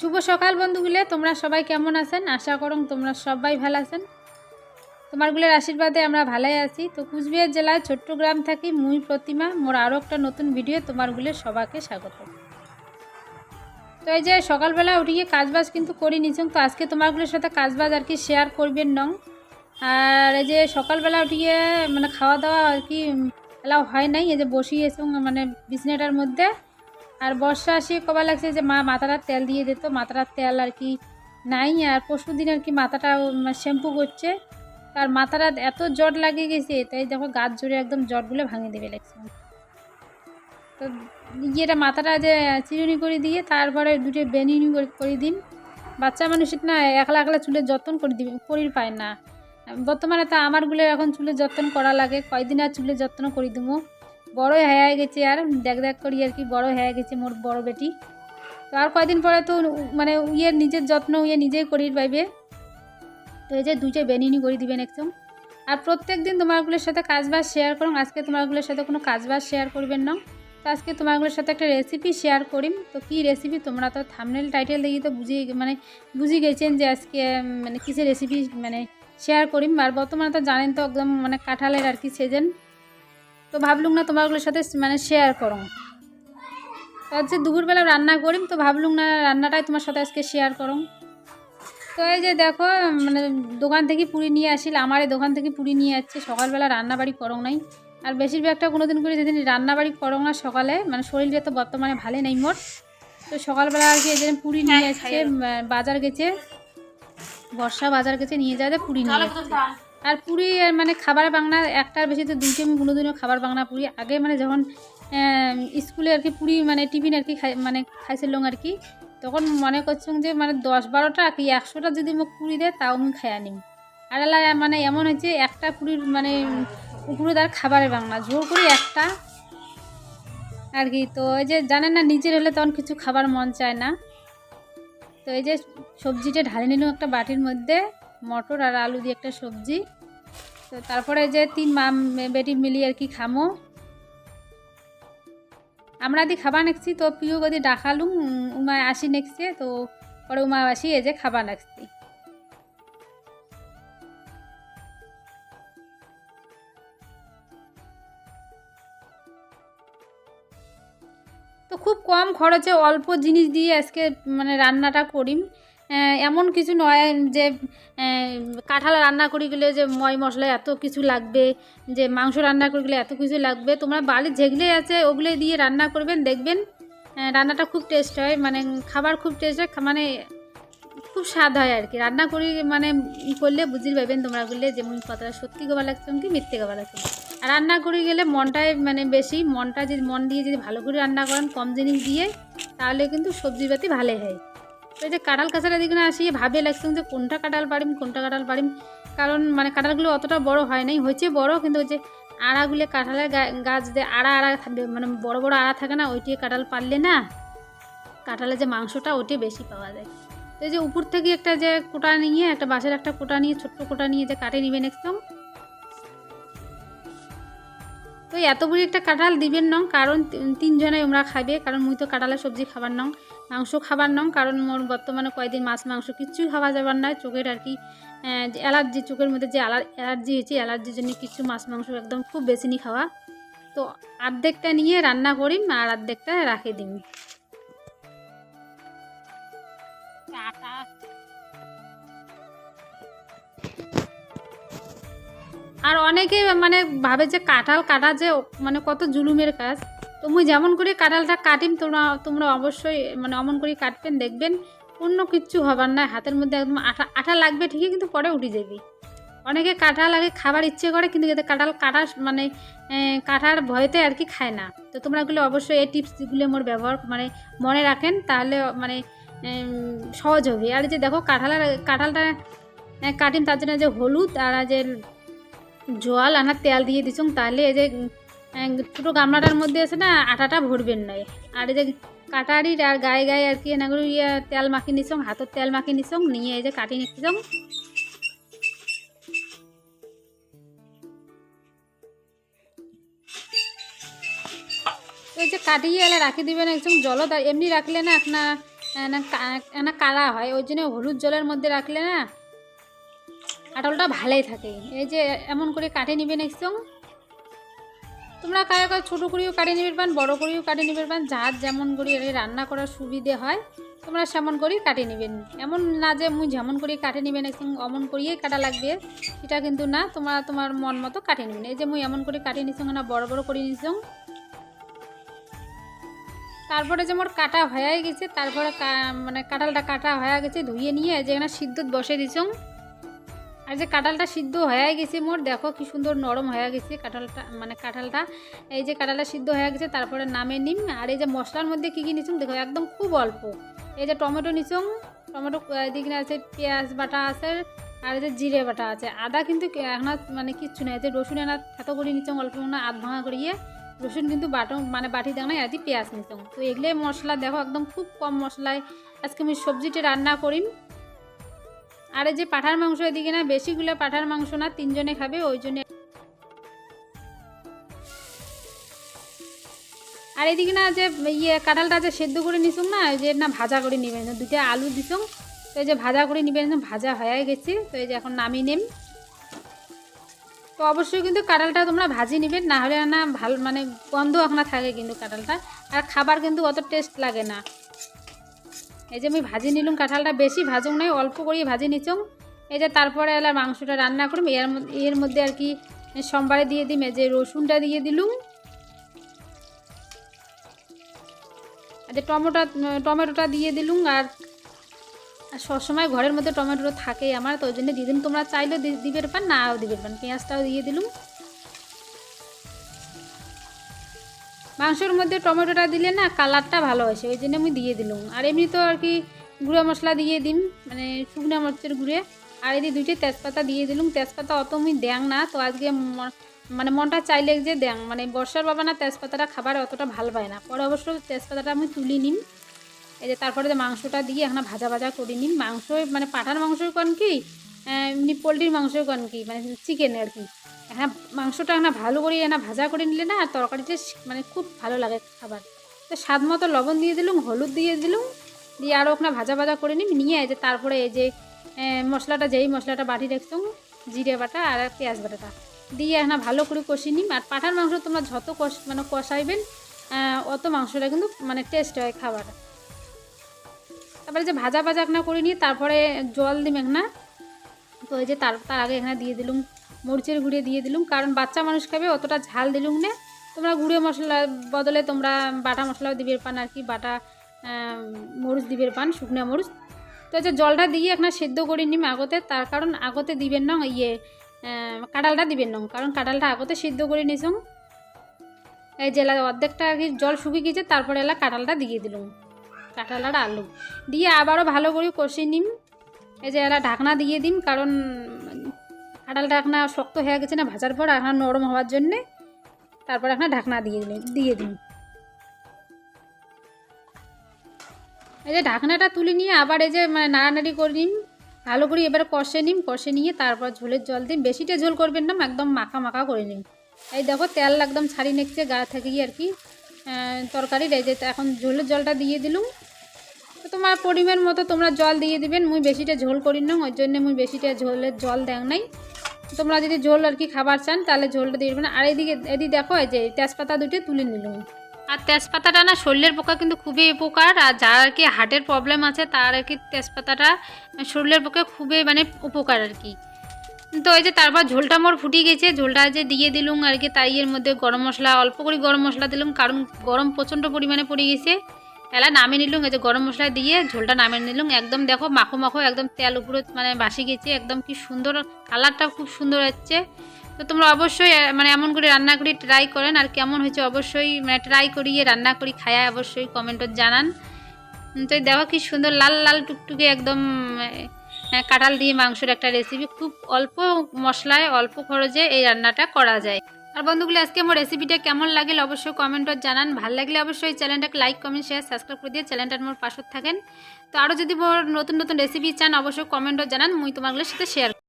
শুভ সকাল বন্ধুগুলো, তোমরা সবাই কেমন আছেন? আশা করুন তোমরা সবাই ভালো আছেন। তোমারগুলোর আশীর্বাদে আমরা ভালোই আছি। তো কুচবিহার জেলায় চট্টগ্রাম থাকি মুই প্রতিমা। মোর আরও একটা নতুন ভিডিও তোমারগুলোর সবাইকে স্বাগত। তো এই যে সকালবেলা উঠিয়ে কাজবাজ কিন্তু করে নিচ্ছি। তো আজকে তোমারগুলোর সাথে কাজবাজ আর কি শেয়ার করবেন নং। আর এই যে সকালবেলা উঠিয়ে মানে খাওয়া দাওয়া আর কি এলাও হয় নাই। এই যে বসিয়েছি মানে বিছনাটার মধ্যে। আর বর্ষা আসিয়ে কবা লাগছে যে মা মাথাটার তেল দিয়ে দিত, মাথাটার তেল আর কি নাই। আর পরশু দিন আর কি মাথাটা শ্যাম্পু করছে, তার মাথাটা এত জট লাগিয়ে গেছে, তাই দেখো গাছ জোরে একদম জটগুলো ভাঙিয়ে দেবে লাগছে। তো ইয়েটা মাথাটা যে চিরুনি করে দিয়ে তারপরে দুটো বেনিনি করে দিন। বাচ্চা মানুষের না একলা একলা চুলের যত্ন করে দিবে, করির পায় না। বর্তমানে তো আমারগুলো এখন চুলের যত্ন করা লাগে, কয়দিন আর চুলের যত্ন করে দেবো। বড় হয়ে গেছে আর দেখ দেখ করি আর কি, বড় হয়ে গেছে মোর বড় বেটি। তো আর কয়দিন পরে তো মানে ইয়ের নিজের যত্ন নিজেই করির পাইবে। তো এই যে দুইটা বেনিনি করে দিবেন একদম। আর প্রত্যেক দিন তোমারগুলোর সাথে কাজবাজ শেয়ার করুন। আজকে তোমারগুলোর সাথে কোনো কাজবাজ শেয়ার করবেন না। তো আজকে তোমারগুলোর সাথে একটা রেসিপি শেয়ার করিম। তো কী রেসিপি তোমরা তো থাম্বনেল টাইটেল দেখি তো বুঝে গেছেন যে আজকে মানে কিসের রেসিপি মানে শেয়ার করিম। আর বর্তমানে তো জানেন তো একদম মানে কাঁঠালের আর কি সিজন। তো ভাবলুম না তোমারগুলোর সাথে মানে শেয়ার করুন। তো আজকে দুপুরবেলা রান্না করিম, তো ভাবলুম না রান্নাটাই তোমার সাথে আজকে শেয়ার করুন। তো এই যে দেখো মানে দোকান থেকে পুরি নিয়ে আসিল, আমার এই দোকান থেকে পুরি নিয়ে যাচ্ছে। সকালবেলা রান্নাবাড়ি করং নাই, আর বেশিরভাগটা কোনো দিন করে যেদিন রান্নাবাড়ি করং না সকালে, মানে শরীরটা তো বর্তমানে ভালো নেই মোট। তো সকালবেলা আর কি এই যে পুরি নিয়ে আসছে, বাজার গেছে, বর্ষা বাজার গেছে, নিয়ে যাবে পুরি নিয়ে যাচ্ছে। আর পুরি মানে খাবার বাংলা একটার বেশি তো দুইটা আমি কোনোদিনও খাবার বাংলা পুরি আগে মানে যখন স্কুলে আর কি পুরি মানে টিফিন আর কি খাইছিলাম আর কি, তখন মনে করছিলাম যে মানে 10-12টা কি 100টা যদি মোক পুরি দেয় তাও আমি খাইয়া নিম। আর মানে এমন হয়েছে একটা পুরির মানে উপরে তার খাবারের বাংলা জোর করে একটা আর কি। তো এই যে জানেন না নিজের হলে তখন কিছু খাবার মন চায় না। তো এই যে সবজিটা ঢালে নিলাম একটা বাটির মধ্যে, মটর আর আলু দিয়ে একটা সবজি। তো তারপরে যে 3 বেটি মিলিয়ে আর কি খামো। আমরা দি খাবার নেছি, তো প্রিয় গদি ডাকালুম উমা আসি নেছে। তো পরে উমা আসি এই যে খাবার নেছি। তো খুব কম খরচে অল্প জিনিস দিয়ে আজকে মানে রান্নাটা করিম। এমন কিছু নয় যে কাঁঠাল রান্না করি গেলে যে ময় মশলা এত কিছু লাগবে, যে মাংস রান্না করে গেলে এত কিছু লাগবে। তোমরা বাড়ির যেগুলো আছে ওগুলো দিয়ে রান্না করবেন, দেখবেন রান্নাটা খুব টেস্ট হয়, মানে খাবার খুব টেস্ট হয়, মানে খুব স্বাদ হয় আর কি। রান্না করি মানে করলে বুঝতে পারবেন তোমরা বললে যে মুই কথাটা সত্যি গোবা লাগছে কি মিথ্যে গোবা লাগছে। আর রান্না করে গেলে মনটাই মানে বেশি, মনটা যদি মন দিয়ে যদি ভালো করে রান্না করেন কম জিনিস দিয়ে, তাহলে কিন্তু সবজিপাতি ভালোই হয়। তো এই যে কাঁঠাল কাঁচাটা দিকে আসি ভাবে লাগছে যে কোনটা কাঁঠাল পারিম, কারণ মানে কাঁঠালগুলো অতটা বড় হয় নাই, হয়েছে বড়, কিন্তু ওই যে আড়াগুলো কাঁঠালের গাছ যে আড়া থাকবে মানে বড় বড় আড়া থাকে না, ওইটিয়ে কাঁঠাল পারলে না কাঁঠালের যে মাংসটা ওইটি বেশি পাওয়া যায়। তো এই যে উপর থেকে একটা যে কোটা নিয়ে একটা বাঁশের একটা কোটা নিয়ে ছোট্ট কোটা নিয়ে যে কাটে নেবেন একদম। তো এত বড় একটা কাঁঠাল দিবেন নং, কারণ 3 জনাই আমরা খাবে, কারণ মুই তো কাঁঠালের সবজি খাবার নং, মাংস খাবার নং, কারণ মোর বর্তমানে কয়েকদিন মাছ মাংস কিচ্ছুই খাওয়া যাবার না, চোখের আর কি অ্যালার্জি, চোখের মধ্যে যে অ্যালার্জি হয়েছে, অ্যালার্জির জন্য কিছু মাছ মাংস একদম খুব বেশি নি খাওয়া। তো অর্ধেকটা নিয়ে রান্না করিম আর অর্ধেকটা রাখে দিন। আর অনেকে মানে ভাবে যে কাঁঠাল কাটা যে মানে কত জুলুমের কাজ। তো মুই যেমন করে কাঁঠালটা কাটিম তোমরা অবশ্যই মানে অমন করে কাটবেন, দেখবেন অন্য কিচ্ছু হবার না, হাতের মধ্যে একদম আঠা আঠা লাগবে ঠিকই, কিন্তু পরে উঠে যাবি। অনেকে কাঁঠাল আগে খাবার ইচ্ছে করে, কিন্তু এতে কাঁঠাল কাটা মানে কাটার ভয়তে আর কি খায় না। তো তোমরাগুলো অবশ্যই এই টিপসগুলো মোর ব্যবহার মানে মনে রাখেন, তাহলে মানে সহজ হবে। আর যে দেখো কাঁঠালটা কাটিম, তার জন্য যে হলুদ আর যে জল আনার তেল দিয়ে দিচ্ছ, তাহলে এই যে ছোটো গামলাটার মধ্যে আছে না আটাটা ভরবেন নয়। আর এই যে কাটারির আর গায়ে গায়ে আর কি এনাগুলো তেল মাখিয়ে নিচ্ছ, হাতের তেল মাখিয়ে নিচ্ছ, নিয়ে এই যে কাটিয়ে নিচ্ছ। তো এই যে কাটিয়ে এলে রাখি দিবেন একদম জল, এমনি রাখলে না আপনার না কাড়া হয়, ওই জন্য হলুদ জলের মধ্যে রাখলে না কাঁঠালটা ভালোই থাকে। এই যে এমন করে কাটে নিবেন একসঙ্গ। তোমরা কারো কারো ছোটো করেও কাটে নিবে পান, বড়ো করেও কাটে নিবে পান, যার যেমন করে রান্না করার সুবিধে হয় তোমরা সেমন করেই কাটে নেবেন। এমন না যে মুই যেমন করে কাটে নেবেন একসঙ্গে অমন করিয়েই কাটা লাগবে, এটা কিন্তু না, তোমার মন মতো কাটে নেবেন। এই যে মুই এমন করে কাটে নিচ্ছ না, বড় বড় করে নিচ্ছ। তারপরে যে মোর কাটা হয়ে গেছে, তারপরে মানে কাঁঠালটা কাটা হয়ে গেছে, ধুয়ে নিয়ে যেখানে সিদ্ধত বসে দিছ। আর যে কাঁঠালটা সিদ্ধ হয়ে গেছে মোর, দেখো কি সুন্দর নরম হয়ে গেছে কাঁঠালটা। এই যে কাঁঠালটা সিদ্ধ হয়ে গেছে, তারপরে নামে নিম। আর এই যে মশলার মধ্যে কী কী নিচ্ছ দেখো, একদম খুব অল্প। এই যে টমেটো নিচ্ছ, টমেটো এদিকে আছে, পেঁয়াজ বাটা আছে, আর এই যে জিরে বাটা আছে। আদা কিন্তু এখন মানে কিচ্ছু নেই। যে রসুন এনা থেতো করে নিচ্ছ অল্প না, আধ ভাঙা করিয়ে রসুন কিন্তু বাটি দেখ না, এদি পেঁয়াজ নিচ্ছ। তো এগুলোই মশলা দেখো, একদম খুব কম মশলায় আজকে আমি সবজিটা রান্না করিম। আর এই যে পাঠার মাংস এদিকে না বেশিগুলো পাঠার মাংস না, 3 জনে খাবে, ওই জন্য। আর এদিকে না যে কাঁঠালটা যে সেদ্ধ করে নিছুন না, ওই যে না ভাজা করে নেবেন, 2টা আলু দিছুন। তো এই যে ভাজা করে নেবেন, ভাজা হয়ে গেছে। তো এই যে এখন নামিয়ে নেম। তো অবশ্যই কিন্তু কাঁঠালটা তোমরা ভাজি নেবেন, না হলে না ভালো মানে গন্ধ এখন থাকে কিন্তু কাঁঠালটা, আর খাবার কিন্তু অত টেস্ট লাগে না। এই যে আমি ভাজি নিলাম কাঁঠালটা, বেশি ভাজুক নয়, অল্প করিয়ে ভাজি নিচ্ছং। এই যে তারপরে এলা মাংসটা রান্না করুম। এর মধ্যে আর কি সোমবারে দিয়ে দিম এই যে রসুনটা দিয়ে দিলুম। আর যে টমেটোটা দিয়ে দিলুম। আর সবসময় ঘরের মধ্যে টমেটো থাকেই আমার, তো ওই জন্য দিয়ে দিন। তোমরা চাইলেও দিবে পান, নাও দিবে পান। পেঁয়াজটাও দিয়ে দিলুম। মাংসের মধ্যে টমেটোটা দিলে না কালারটা ভালো আসে, ওই জন্য আমি দিয়ে দিলাম। আর এমনি তো আর কি গুঁড়ো মশলা দিয়ে দিম, মানে শুকনো মরিচের গুঁড়ে। আর এই 2টি তেজপাতা দিয়ে দিলাম। তেজপাতা অত আমি দেং না, তো আজকে মানে মনটা চাইলে যে দেং, মানে বর্ষার বাবা না তেজপাতাটা খাবার অতটা ভালো পায় না। পরে অবশ্য তেজপাতাটা আমি তুলি নিম। এই যে তারপরে যে মাংসটা দিয়ে এখন ভাজা করে নিম। মাংস মানে পাঠার মাংসই কন কি, এমনি পোলট্রির মাংসই কন কি, মানে চিকেন আর কি। হ্যাঁ, মাংসটা না ভালো করে ভাজা করে নিলে না, আর তরকারিটা মানে খুব ভালো লাগে খাবার। তো স্বাদ মতো লবণ দিয়ে দিলুম, হলুদ দিয়ে দিলুম, দিয়ে আরও ওখানে ভাজা করে নিয়ে এই যে তারপরে এই যে মশলাটা, যেই মশলাটা বাটি রাখতাম, জিরে বাটা আর পেঁয়াজ বাটাটা দিয়ে এখন ভালো করে কষিয়ে নিম। আর পাঠার মাংস তোমরা যত কষাইবেন অত মাংসটা কিন্তু মানে টেস্ট হয় খাবার। তারপরে যে ভাজা এখানে করে নিয়ে তারপরে জল দিম না। তো এই যে তার আগে এখানে দিয়ে দিলুম মরিচের গুঁড়ে দিয়ে দিলুম, কারণ বাচ্চা মানুষ খাবে, অতটা ঝাল দিলুম না। তোমরা গুঁড়ো মশলার বদলে তোমরা বাটা মশলাও দিবে পান আর কি, বাটা মরিচ দিবে পান, শুকনো মরিচ। তো যে জলটা দিয়ে এখানে সেদ্ধ করে নিম আগতে, তার কারণ আগতে দিবেন না কাঁঠালটা দিবেন না, কারণ কাঁঠালটা আগতে সিদ্ধ করে নিছং। এই যে অর্ধেকটা আর কি জল শুকিয়ে গেছে, তারপরে এলা কাঁঠালটা দিয়ে দিলুম, কাঁঠাল আর আলু দিয়ে আবারও ভালো করে কষিয়ে নিম। এই যে এলা ঢাকনা দিয়ে দিম, কারণ কাঁঠালটা এখন শক্ত হয়ে গেছে না ভাজার পর, এখন নরম হওয়ার জন্যে। তারপর এখন ঢাকনা দিয়ে দিন। এই যে ঢাকনাটা তুলে নিয়ে আবার এই যে মানে নাড়ানাড়ি করে নিন ভালো করে, এবার কষে নিয়ে তারপর ঝোলের জল দিন। বেশিটা ঝোল করবেন না, একদম মাখা করে নিন। এই দেখো তেল একদম ছাড়ি নিচ্ছে গা থেকে আর কি তরকারির। এই যে এখন ঝোলের জলটা দিয়ে দিলুম। তো তোমার পরিমাণ মতো তোমরা জল দিয়ে দিবেন। মুই বেশিটা ঝোল করি না, ওই জন্য মুই বেশিটা ঝোলের জল দেন নাই। তোমরা যদি ঝোল আর কি খাবার চান তাহলে ঝোলটা দিয়ে দেবেন। আর এদিকে দেখো এই যে তেজপাতা 2টে তুলে নিলাম। আর তেজপাতাটা না শরীরের পক্ষে কিন্তু খুবই উপকার, আর যার আর কি হার্টের প্রবলেম আছে তার আর কি তেজপাতাটা শরীরের পক্ষে খুবই মানে উপকার আর কি। তো এই যে তারপর ঝোলটা মোর ফুটে গেছে, ঝোলটা যে দিয়ে দিলুম আর কি। তাই এর মধ্যে গরম মশলা অল্প করে গরম মশলা দিলুম, কারণ গরম প্রচণ্ড পরিমাণে পড়ে গেছে। এলা নামিয়ে নিলুম, এই যে গরম মশলা দিয়ে ঝোলটা নামিয়ে নিলুম। একদম দেখো মাখো একদম তেল উপরে মানে বাসি গেছে, একদম কি সুন্দর কালারটা খুব সুন্দর হচ্ছে। তো তোমরা অবশ্যই মানে এমন করে রান্না করে ট্রাই করেন, আর কেমন হয়েছে অবশ্যই মানে ট্রাই করিয়ে রান্না করি খায়া অবশ্যই কমেন্টত জানান। তো দেখো কি সুন্দর লাল টুকটুকে একদম কাঁঠাল দিয়ে মাংসের একটা রেসিপি, খুব অল্প মশলায় অল্প খরচে এই রান্নাটা করা যায়। আর বন্ধুগুলো আজকে আমার রেসিপিটা কেমন লাগলে অবশ্যই কমেন্টত জানান। ভালো লাগলে অবশ্যই চ্যানেলটাকে লাইক কমেন্ট শেয়ার সাবস্ক্রাইব করে দিয়ে চ্যানেলটার মোর পাশে থাকেন। তো আরও যদি মোর নতুন রেসিপি চান অবশ্যই কমেন্টত জানান, মুই তোমাগুলোর সাথে শেয়ার